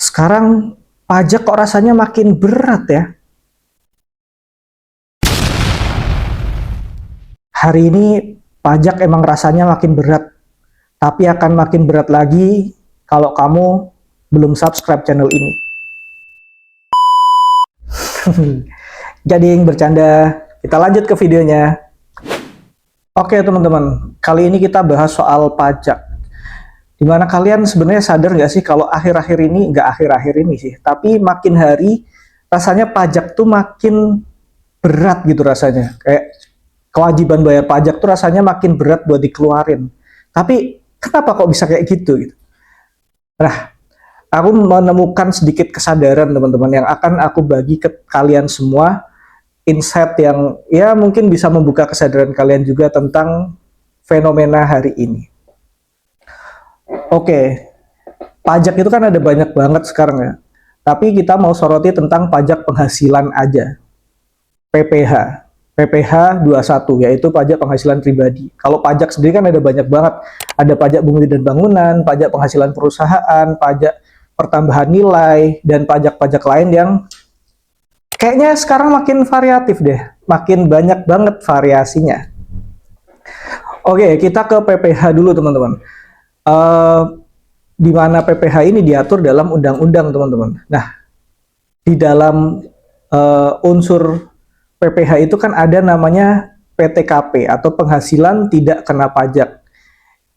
Sekarang pajak kok rasanya makin berat ya. Hari ini pajak emang rasanya makin berat, tapi akan makin berat lagi kalau kamu belum subscribe channel ini. Jadi yang bercanda, kita lanjut ke videonya. Oke teman-teman, kali ini kita bahas soal pajak. Dimana kalian sebenarnya sadar nggak sih kalau akhir-akhir ini, nggak akhir-akhir ini sih, tapi makin hari rasanya pajak tuh makin berat gitu rasanya. Kayak kewajiban bayar pajak tuh rasanya makin berat buat dikeluarin. Tapi kenapa kok bisa kayak gitu? Nah, aku menemukan sedikit kesadaran teman-teman yang akan aku bagi ke kalian semua, insight yang ya mungkin bisa membuka kesadaran kalian juga tentang fenomena hari ini. Oke, pajak itu kan ada banyak banget sekarang ya. Tapi kita mau soroti tentang pajak penghasilan aja. PPH. PPH 21 yaitu pajak penghasilan pribadi. Kalau pajak sendiri kan ada banyak banget. Ada pajak bumi dan bangunan, pajak penghasilan perusahaan, pajak pertambahan nilai, dan pajak-pajak lain yang kayaknya sekarang makin variatif deh. Makin banyak banget variasinya. Oke, kita ke PPH dulu teman-teman. Di mana PPH ini diatur dalam undang-undang teman-teman. Nah, di dalam unsur PPH itu kan ada namanya PTKP atau penghasilan tidak kena pajak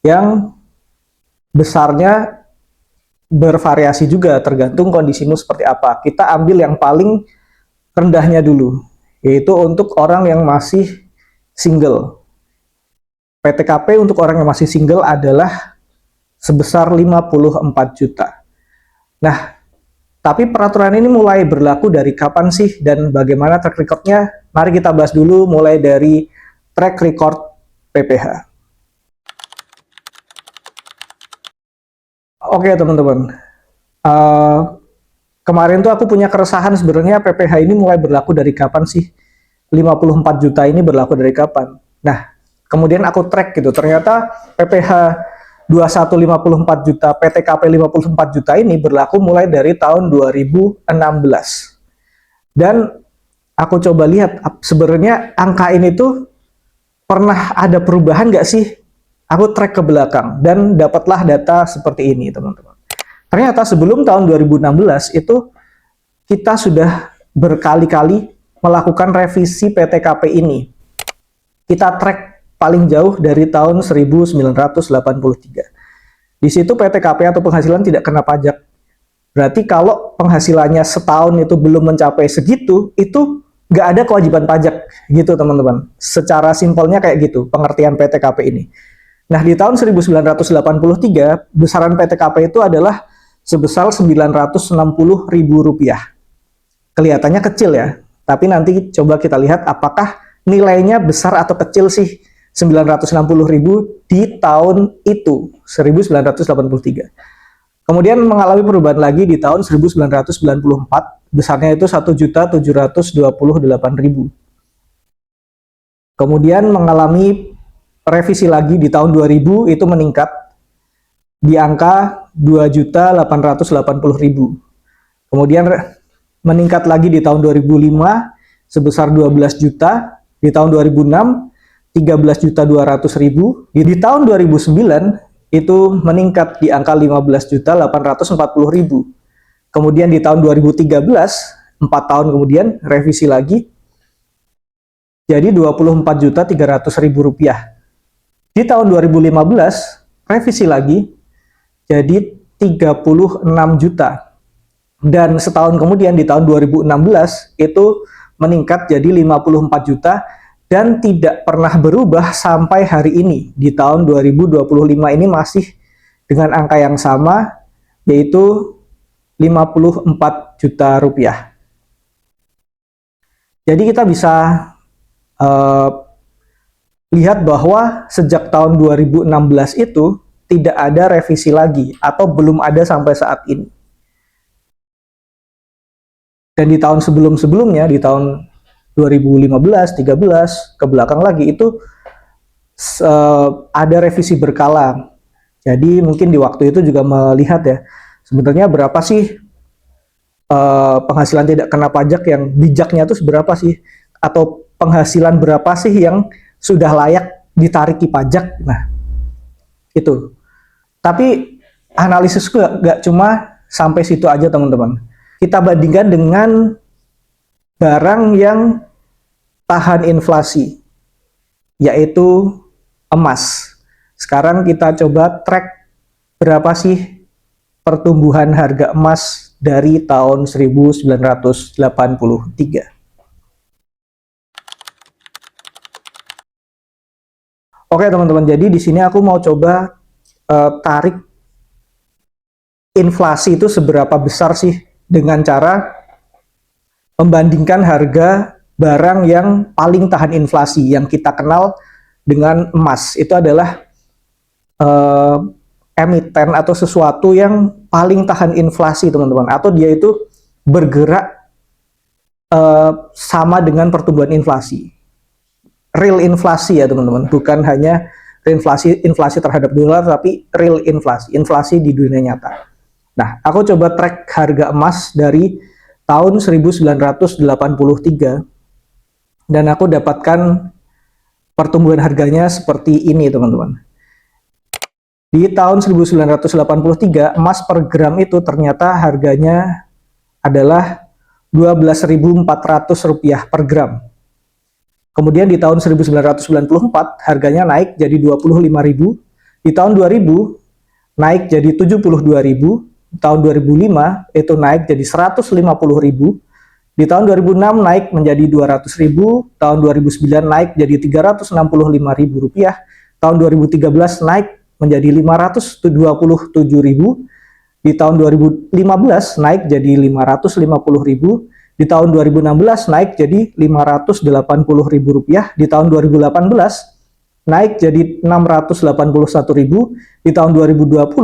yang besarnya bervariasi juga tergantung kondisimu seperti apa. Kita ambil yang paling rendahnya dulu, yaitu untuk orang yang masih single. PTKP untuk orang yang masih single adalah sebesar 54 juta. Nah, tapi peraturan ini mulai berlaku dari kapan sih dan bagaimana track record-nya? Mari kita bahas dulu mulai dari track record PPH. Oke teman-teman, kemarin tuh aku punya keresahan sebenarnya PPH ini mulai berlaku dari kapan sih? 54 juta ini berlaku dari kapan? Nah, kemudian aku track gitu, ternyata PPH 2154 juta, PTKP 54 juta ini berlaku mulai dari tahun 2016. Dan aku coba lihat sebenarnya angka ini tuh pernah ada perubahan nggak sih? Aku track ke belakang dan dapatlah data seperti ini teman-teman. Ternyata sebelum tahun 2016 itu kita sudah berkali-kali melakukan revisi PTKP ini. Kita track paling jauh dari tahun 1983. Di situ PTKP atau penghasilan tidak kena pajak. Berarti kalau penghasilannya setahun itu belum mencapai segitu, itu nggak ada kewajiban pajak gitu teman-teman. Secara simpelnya kayak gitu pengertian PTKP ini. Nah di tahun 1983 besaran PTKP itu adalah sebesar Rp960.000. Kelihatannya kecil ya, tapi nanti coba kita lihat apakah nilainya besar atau kecil sih 960.000 di tahun itu 1983. Kemudian mengalami perubahan lagi di tahun 1994, besarnya itu 1.728.000. Kemudian mengalami revisi lagi di tahun 2000 itu meningkat di angka 2.880.000. Kemudian meningkat lagi di tahun 2005 sebesar 12 juta, di tahun 2006 13.200.000, di tahun 2009 itu meningkat di angka 15.840.000. Kemudian di tahun 2013, 4 tahun kemudian revisi lagi jadi Rp24.300.000. Di tahun 2015 revisi lagi jadi 36 juta. Dan setahun kemudian di tahun 2016 itu meningkat jadi 54 juta dan tidak pernah berubah sampai hari ini. Di tahun 2025 ini masih dengan angka yang sama, yaitu 54 juta rupiah. Jadi kita bisa lihat bahwa sejak tahun 2016 itu tidak ada revisi lagi atau belum ada sampai saat ini. Dan di tahun sebelum-sebelumnya, di tahun 2015, 13 ke belakang lagi itu ada revisi berkala. Jadi mungkin di waktu itu juga melihat ya, sebenarnya berapa sih penghasilan tidak kena pajak yang bijaknya itu seberapa sih, atau penghasilan berapa sih yang sudah layak ditariki pajak. Nah, itu. Tapi analisisku nggak cuma sampai situ aja teman-teman. Kita bandingkan dengan barang yang tahan inflasi, yaitu emas. Sekarang kita coba track berapa sih pertumbuhan harga emas dari tahun 1983. Oke teman-teman, jadi di sini aku mau coba tarik inflasi itu seberapa besar sih dengan cara membandingkan harga barang yang paling tahan inflasi yang kita kenal dengan emas. Itu adalah emiten atau sesuatu yang paling tahan inflasi teman-teman, atau dia itu bergerak sama dengan pertumbuhan inflasi, real inflasi ya teman-teman, bukan hanya inflasi terhadap dolar, tapi real inflasi di dunia nyata. Nah, aku coba track harga emas dari tahun 1983 dan aku dapatkan pertumbuhan harganya seperti ini teman-teman. Di tahun 1983 emas per gram itu ternyata harganya adalah Rp12.400 per gram. Kemudian di tahun 1994 harganya naik jadi Rp25.000. Di tahun 2000 naik jadi Rp72.000. Tahun 2005 itu naik jadi Rp150.000. Di tahun 2006 naik menjadi Rp200.000. Tahun 2009 naik jadi Rp365.000. Tahun 2013 naik menjadi Rp527.000. Di tahun 2015 naik jadi Rp550.000. Di tahun 2016 naik jadi Rp580.000. Di tahun 2018 naik jadi Rp681.000. Di tahun 2020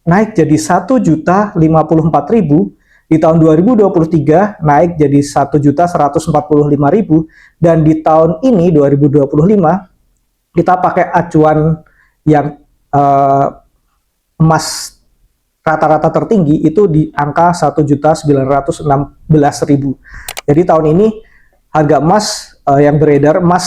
naik jadi Rp1.054.000. Di tahun 2023 naik jadi Rp1.145.000. Dan di tahun ini 2025 kita pakai acuan yang emas rata-rata tertinggi itu di angka Rp1.916.000. Jadi tahun ini harga emas yang beredar, emas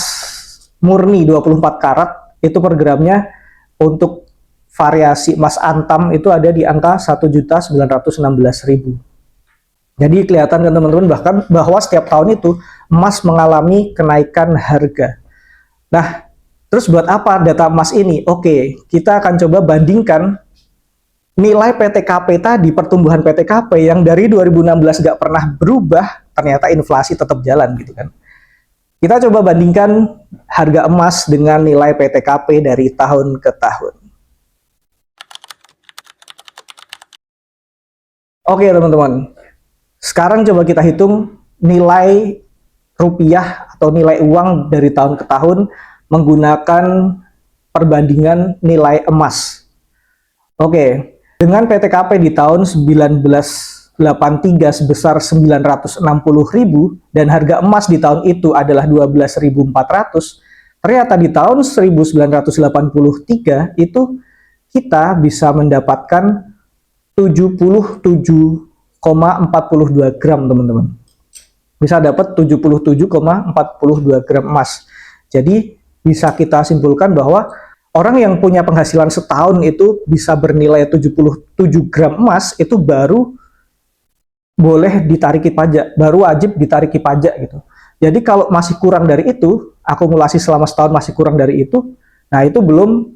murni 24 karat itu per gramnya untuk variasi emas antam itu ada di angka Rp1.916.000. Jadi kelihatan kan teman-teman bahkan bahwa setiap tahun itu emas mengalami kenaikan harga. Nah, terus buat apa data emas ini? Oke, kita akan coba bandingkan nilai PTKP tadi, pertumbuhan PTKP yang dari 2016 nggak pernah berubah, ternyata inflasi tetap jalan gitu kan. Kita coba bandingkan harga emas dengan nilai PTKP dari tahun ke tahun. Oke teman-teman, sekarang coba kita hitung nilai rupiah atau nilai uang dari tahun ke tahun menggunakan perbandingan nilai emas. Oke, dengan PTKP di tahun 1983 sebesar Rp960.000 dan harga emas di tahun itu adalah Rp12.400, ternyata di tahun 1983 itu kita bisa mendapatkan 77,42 gram teman-teman. Bisa dapat 77,42 gram emas. Jadi bisa kita simpulkan bahwa orang yang punya penghasilan setahun itu bisa bernilai 77 gram emas itu baru boleh ditariki pajak, baru wajib ditariki pajak gitu. Jadi kalau masih kurang dari itu, akumulasi selama setahun masih kurang dari itu, nah itu belum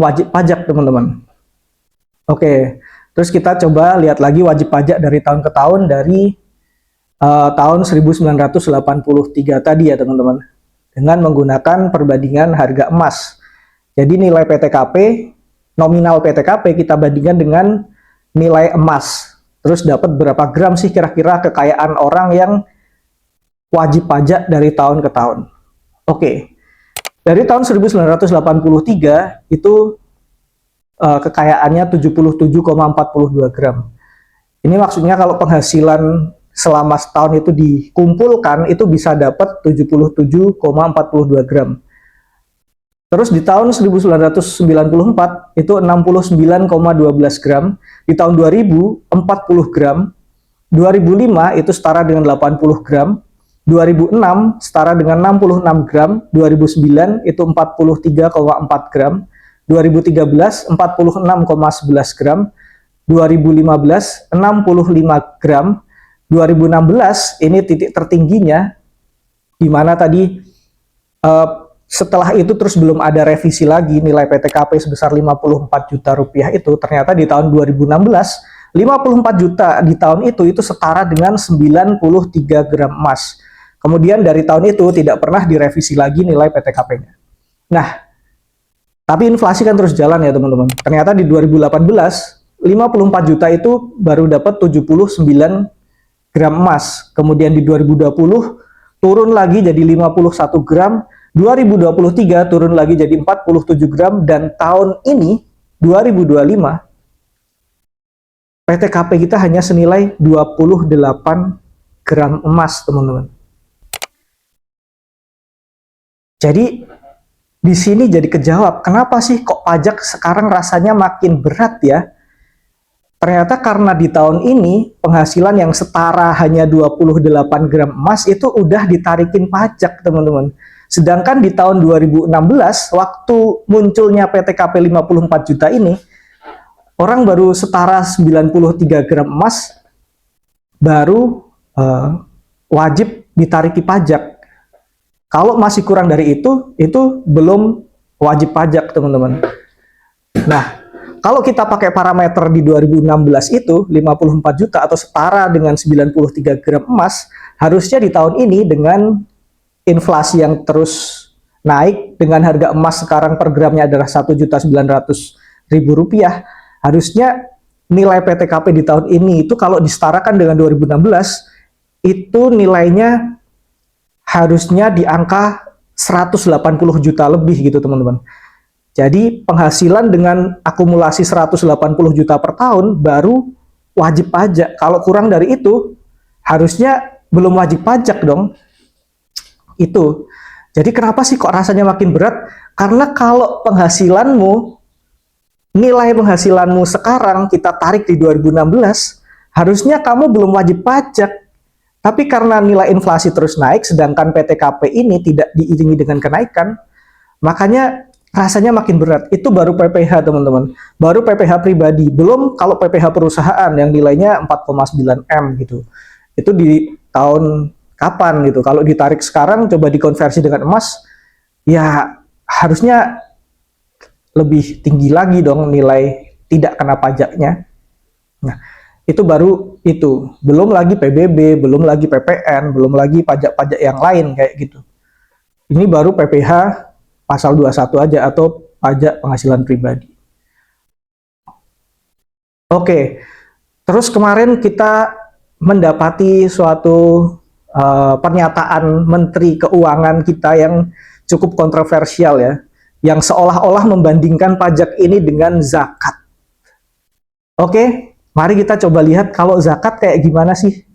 wajib pajak teman-teman. Oke, terus kita coba lihat lagi wajib pajak dari tahun ke tahun dari tahun 1983 tadi ya teman-teman, dengan menggunakan perbandingan harga emas. Jadi nilai PTKP, nominal PTKP kita bandingkan dengan nilai emas. Terus dapat berapa gram sih kira-kira kekayaan orang yang wajib pajak dari tahun ke tahun. Oke, dari tahun 1983 itu kekayaannya 77,42 gram. Ini maksudnya kalau penghasilan selama setahun itu dikumpulkan itu bisa dapat 77,42 gram. Terus di tahun 1994 itu 69,12 gram, di tahun 2000 40 gram, 2005 itu setara dengan 80 gram, 2006 setara dengan 66 gram, 2009 itu 43,4 gram, 2013 46,11 gram, 2015 65 gram, 2016 ini titik tertingginya, di mana tadi setelah itu terus belum ada revisi lagi, nilai PTKP sebesar 54 juta rupiah itu ternyata di tahun 2016 54 juta di tahun itu setara dengan 93 gram emas. Kemudian dari tahun itu tidak pernah direvisi lagi nilai PTKP-nya. Nah, tapi inflasi kan terus jalan ya teman-teman. Ternyata di 2018 54 juta itu baru dapat 79 gram emas. Kemudian di 2020 turun lagi jadi 51 gram, 2023 turun lagi jadi 47 gram, dan tahun ini 2025 PTKP kita hanya senilai 28 gram emas, teman-teman. Jadi di sini jadi kejawab, kenapa sih kok pajak sekarang rasanya makin berat ya? Ternyata karena di tahun ini penghasilan yang setara hanya 28 gram emas itu udah ditarikin pajak, teman-teman. Sedangkan di tahun 2016 waktu munculnya PTKP 54 juta ini, orang baru setara 93 gram emas baru wajib ditariki pajak. Kalau masih kurang dari itu belum wajib pajak, teman-teman. Nah, kalau kita pakai parameter di 2016 itu 54 juta atau setara dengan 93 gram emas, harusnya di tahun ini dengan inflasi yang terus naik, dengan harga emas sekarang per gramnya adalah Rp1.900.000, harusnya nilai PTKP di tahun ini itu kalau disetarakan dengan 2016 itu nilainya harusnya di angka 180 juta lebih gitu, teman-teman. Jadi penghasilan dengan akumulasi 180 juta per tahun baru wajib pajak. Kalau kurang dari itu harusnya belum wajib pajak dong. Itu. Jadi kenapa sih kok rasanya makin berat? Karena kalau nilai penghasilanmu sekarang kita tarik di 2016, harusnya kamu belum wajib pajak. Tapi karena nilai inflasi terus naik, sedangkan PTKP ini tidak diiringi dengan kenaikan, makanya rasanya makin berat. Itu baru PPH, teman-teman. Baru PPH pribadi. Belum kalau PPH perusahaan yang nilainya 4,9 M gitu. Itu di tahun kapan gitu. Kalau ditarik sekarang, coba dikonversi dengan emas, ya harusnya lebih tinggi lagi dong nilai tidak kena pajaknya. Nah, itu baru itu. Belum lagi PBB, belum lagi PPN, belum lagi pajak-pajak yang lain kayak gitu. Ini baru PPH pasal 21 aja atau pajak penghasilan pribadi. Oke, terus kemarin kita mendapati suatu pernyataan Menteri Keuangan kita yang cukup kontroversial ya, yang seolah-olah membandingkan pajak ini dengan zakat. Oke, mari kita coba lihat kalau zakat kayak gimana sih.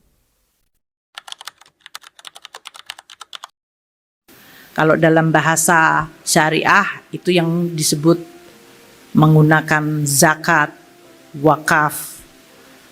Kalau dalam bahasa syariah itu yang disebut menggunakan zakat, wakaf.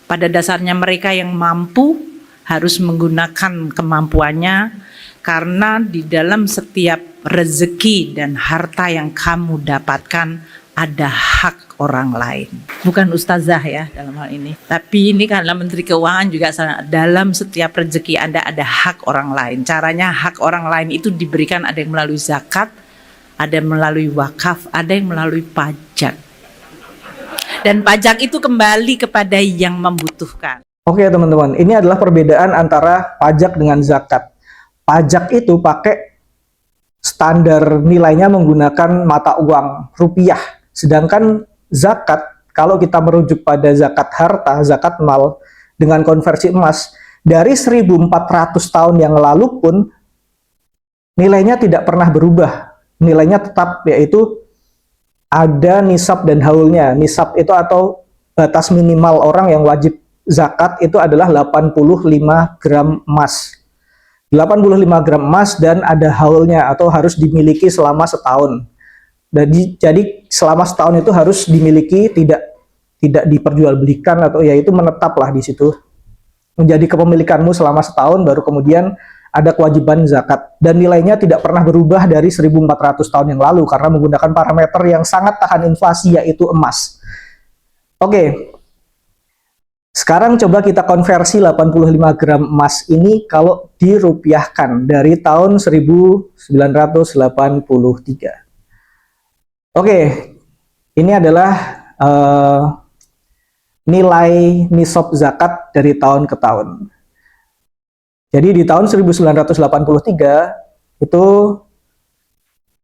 Pada dasarnya mereka yang mampu harus menggunakan kemampuannya, karena di dalam setiap rezeki dan harta yang kamu dapatkan ada hak orang lain. Bukan ustazah ya dalam hal ini. Tapi ini karena Menteri Keuangan juga dalam setiap rezeki Anda ada hak orang lain. Caranya hak orang lain itu diberikan, ada yang melalui zakat, ada yang melalui wakaf, ada yang melalui pajak. Dan pajak itu kembali kepada yang membutuhkan. Oke teman-teman, ini adalah perbedaan antara pajak dengan zakat. Pajak itu pakai standar nilainya menggunakan mata uang rupiah. Sedangkan zakat, kalau kita merujuk pada zakat harta, zakat mal dengan konversi emas, dari 1400 tahun yang lalu pun nilainya tidak pernah berubah. Nilainya tetap, yaitu ada nisab dan haulnya. Nisab itu atau batas minimal orang yang wajib zakat itu adalah 85 gram emas. 85 gram emas dan ada haulnya atau harus dimiliki selama setahun. Jadi selama setahun itu harus dimiliki, tidak diperjualbelikan atau yaitu menetaplah di situ. menjadi kepemilikanmu selama setahun, baru kemudian ada kewajiban zakat. Dan nilainya tidak pernah berubah dari 1400 tahun yang lalu karena menggunakan parameter yang sangat tahan inflasi, yaitu emas. Oke, sekarang coba kita konversi 85 gram emas ini kalau dirupiahkan dari tahun 1983. Oke, ini adalah nilai nisab zakat dari tahun ke tahun. Jadi di tahun 1983 itu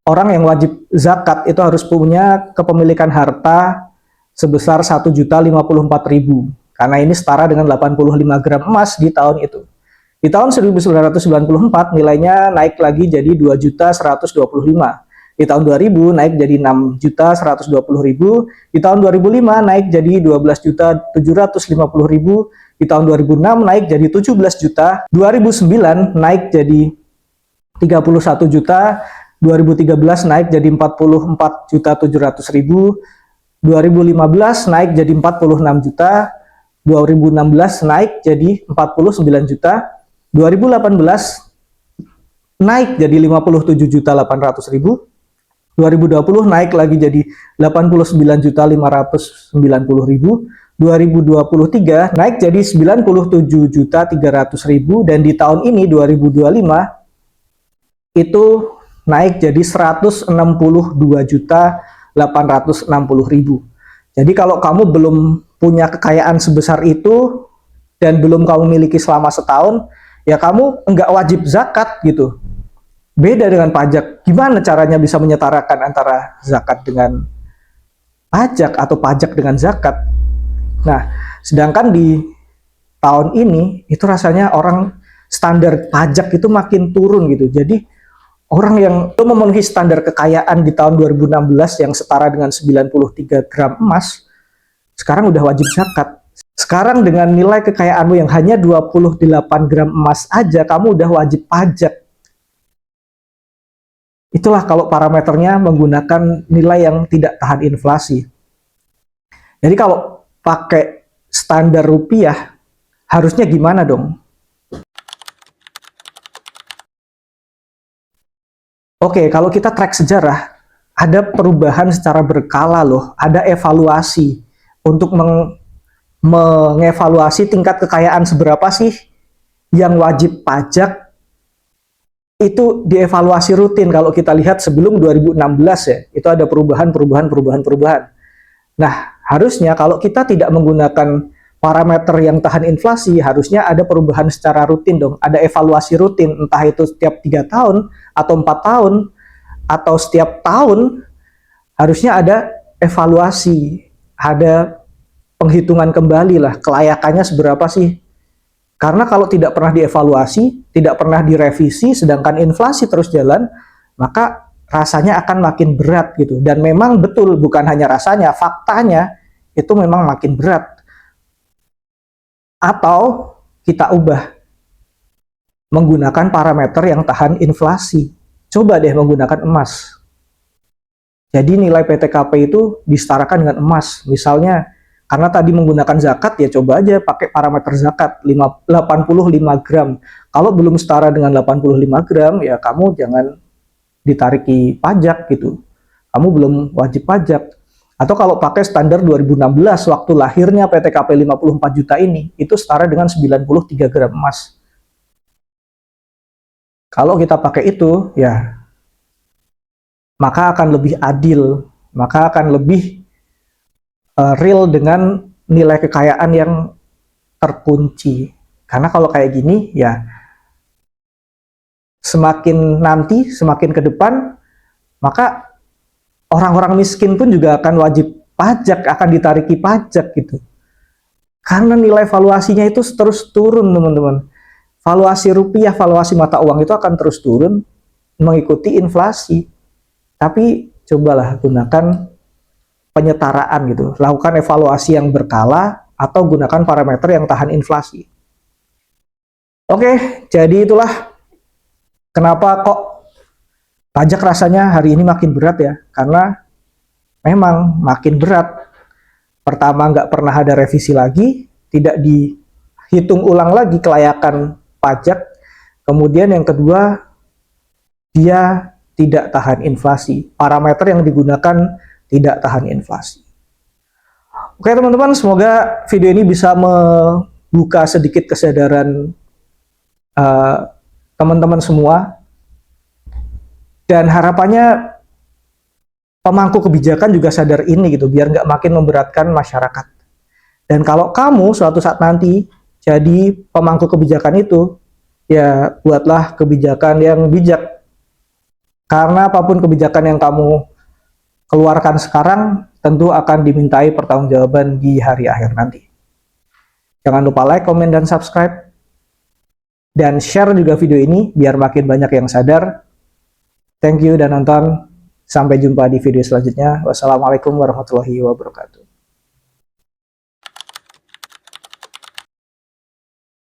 orang yang wajib zakat itu harus punya kepemilikan harta sebesar 1.054.000. Karena ini setara dengan 85 gram emas di tahun itu. Di tahun 1994 nilainya naik lagi jadi 2.125.000. Di tahun 2000 naik jadi 6.120.000. Di tahun 2005 naik jadi 12.750.000. Di tahun 2006 naik jadi 17 juta. 2009 naik jadi 31 juta. 2013 naik jadi 44.700.000. 2015 naik jadi 46 juta. 2016 naik jadi 49 juta, 2018 naik jadi 57.800.000, 2020 naik lagi jadi 89.590.000, 2023 naik jadi 97.300.000, dan di tahun ini 2025 itu naik jadi 162.860.000. Jadi kalau kamu belum punya kekayaan sebesar itu dan belum kamu miliki selama setahun, ya kamu enggak wajib zakat gitu. Beda dengan pajak. Gimana caranya bisa menyetarakan antara zakat dengan pajak atau pajak dengan zakat? Nah, sedangkan di tahun ini itu rasanya orang standar pajak itu makin turun gitu. Jadi orang yang belum memenuhi standar kekayaan di tahun 2016 yang setara dengan 93 gram emas, sekarang udah wajib zakat. Sekarang dengan nilai kekayaanmu yang hanya 28 gram emas aja, kamu udah wajib pajak. Itulah kalau parameternya menggunakan nilai yang tidak tahan inflasi. Jadi kalau pakai standar rupiah, harusnya gimana dong? Oke, kalau kita track sejarah, ada perubahan secara berkala loh, ada evaluasi untuk mengevaluasi tingkat kekayaan seberapa sih yang wajib pajak, itu dievaluasi rutin. Kalau kita lihat sebelum 2016 ya, itu ada perubahan. Nah, harusnya kalau kita tidak menggunakan parameter yang tahan inflasi, harusnya ada perubahan secara rutin dong, ada evaluasi rutin, entah itu setiap 3 tahun, atau 4 tahun, atau setiap tahun, harusnya ada evaluasi, ada penghitungan kembali lah, kelayakannya seberapa sih. Karena kalau tidak pernah dievaluasi, tidak pernah direvisi, sedangkan inflasi terus jalan, maka rasanya akan makin berat gitu. Dan memang betul, bukan hanya rasanya, faktanya itu memang makin berat. Atau kita ubah menggunakan parameter yang tahan inflasi. Coba deh menggunakan emas. Jadi nilai PTKP itu disetarakan dengan emas. Misalnya, karena tadi menggunakan zakat, ya coba aja pakai parameter zakat 85 gram. Kalau belum setara dengan 85 gram, ya kamu jangan ditariki pajak gitu. Kamu belum wajib pajak. Atau kalau pakai standar 2016, waktu lahirnya PTKP 54 juta ini, itu setara dengan 93 gram emas. Kalau kita pakai itu, ya maka akan lebih adil, maka akan lebih real dengan nilai kekayaan yang terkunci. Karena kalau kayak gini, ya semakin nanti, semakin ke depan, maka orang-orang miskin pun juga akan wajib pajak, akan ditariki pajak gitu. Karena nilai valuasinya itu terus turun, teman-teman. Valuasi rupiah, valuasi mata uang itu akan terus turun mengikuti inflasi. Tapi cobalah gunakan penyetaraan gitu. Lakukan evaluasi yang berkala atau gunakan parameter yang tahan inflasi. Oke, jadi itulah kenapa kok pajak rasanya hari ini makin berat ya. Karena memang makin berat. Pertama, nggak pernah ada revisi lagi, tidak hitung ulang lagi kelayakan pajak. Kemudian yang kedua, dia tidak tahan inflasi. Parameter yang digunakan tidak tahan inflasi. Oke teman-teman, semoga video ini bisa membuka sedikit kesadaran teman-teman semua. Dan harapannya pemangku kebijakan juga sadar ini gitu, biar nggak makin memberatkan masyarakat. Dan kalau kamu suatu saat nanti jadi pemangku kebijakan itu, ya buatlah kebijakan yang bijak. Karena apapun kebijakan yang kamu keluarkan sekarang, tentu akan dimintai pertanggungjawaban di hari akhir nanti. Jangan lupa like, komen, dan subscribe. Dan share juga video ini, biar makin banyak yang sadar. Thank you dan nonton. Sampai jumpa di video selanjutnya. Wassalamualaikum warahmatullahi wabarakatuh.